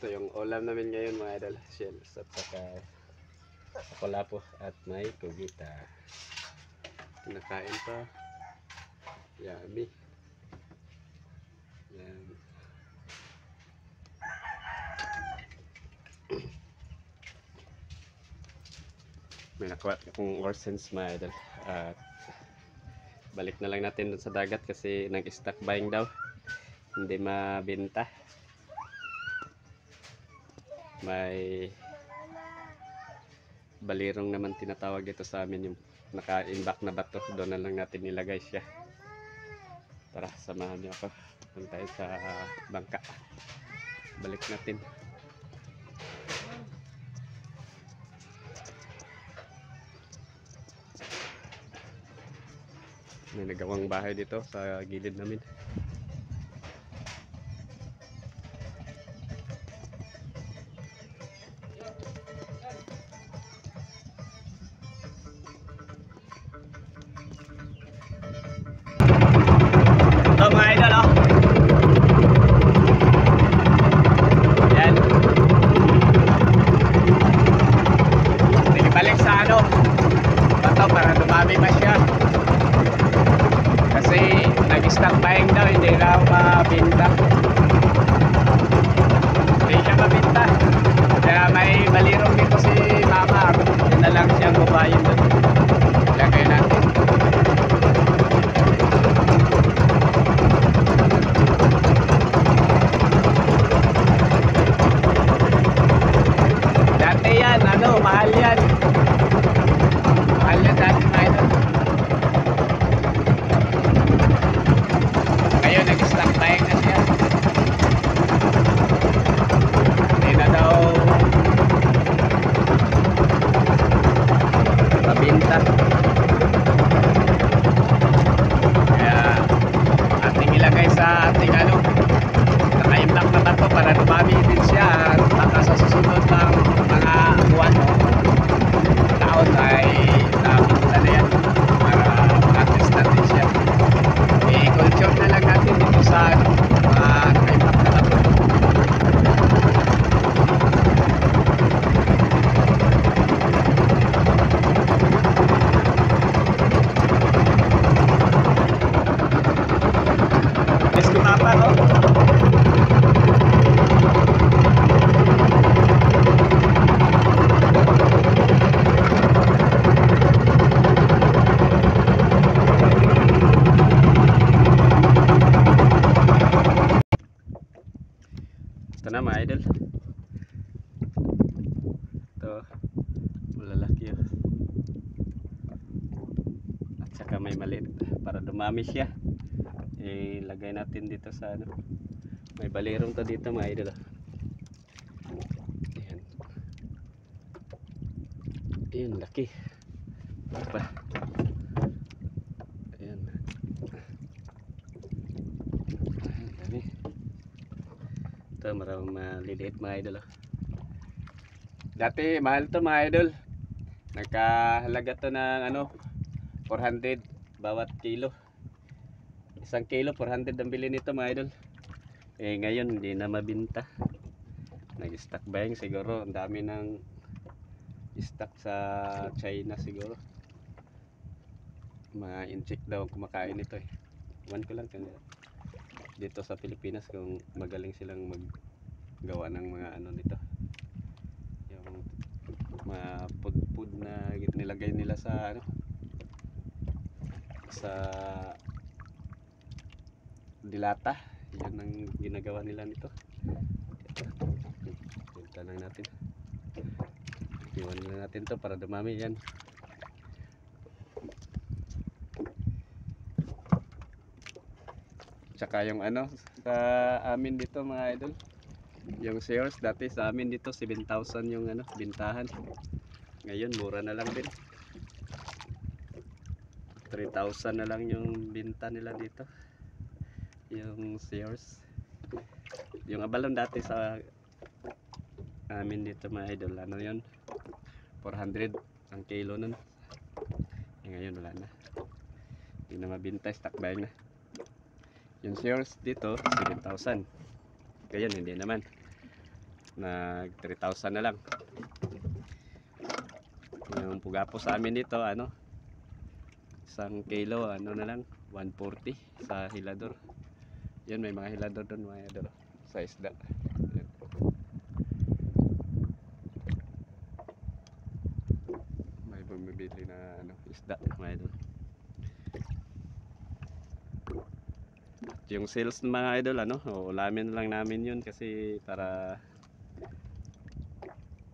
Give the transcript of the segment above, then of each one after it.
Ito yung ulam namin ngayon mga idol. Shells at saka lapu at may kugita. Kinakain pa. Yummy. Yan. May nakuha akong orsons mga idol. At balik na lang natin dun sa dagat kasi nag-stock buying daw. Hindi mabenta. May balirong naman tinatawag ito sa amin, yung naka-imbak na bato. Doon na lang natin nilagay siya. Tara, samahan niyo ako. Punta tayo sa bangka. Balik natin. May nagawang bahay dito sa gilid namin. Ito mga idol, oh. Yan. Nilibalik sa ano bato para dumami pa siya. Kasi nag-stock buying daw, hindi raw mabinta. Hindi siya mabinta. Kaya may balirong dito si mama. Yun na lang siyang bubayin doon. Lagay natin. Dati yan, mahal yan. Mahal yan dati mga idol. Ngayon nag-stock buying na siya. Hindi na daw mabinta. Kaya ating ilagay sa ating naka-imbak na bato para dumami din siya. At baka sa susunod ng mga buwan o taon ay nabinta na yan para practice natin siya. I-culture na lang natin dito sa mga naka-imbak na bato. Yes, kumapa, no? Ito na mga idol. Ito, malalaki yun. At saka may maliit para dumami siya. Ilagay natin dito sa may balirong to dito mga idol. Ayan. Ayan, laki. Apa? Ayan. Ayan, dami. Ito, maraming maliliit mga idol. Dati mahal to mga idol. Nagkahalaga to ng 400 bawat kilo. 1 kilo 400 ang bili nito mga idol. Ngayon hindi na mabinta. Nag-stock buying siguro. Ang dami ng stock sa China siguro. Mga incheck daw kumakain ito Iwan ko lang dito sa Pilipinas kung magaling silang maggawa ng mga nito. Yung mga food na nilagay nila sa sa dilata. Yan ang ginagawa nila nito. Punta lang natin. Iwan na natin to para dumami yan. Tsaka yung sa amin dito mga idol, yung shares dati sa amin dito 7,000 yung bintahan. Ngayon mura na lang din. 3,000 na lang yung binta nila dito. Yung shares. Yung abalon dati sa amin dito mga idol, yun? 400 ang kilo nun. Ngayon wala na. Hindi na mabinta, stock buying na. Yung shares dito 7,000. Ngayon hindi naman. Nag 3,000 na lang. Yung pugapo sa amin dito, ano, 1 kilo, ano na lang, 140 sa hilador. Yan, may mga hilador doon mga idol sa isda. Yan. May bumibili na ano, isda mga idol. At yung sales ng mga idol, ano, ulamin lang namin yun kasi para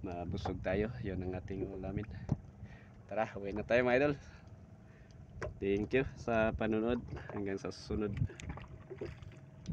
mabusog tayo. Yun ang ating ulamin. Tara, uwi na tayo mga idol. Thank you sa panonood. Hanggang sa susunod.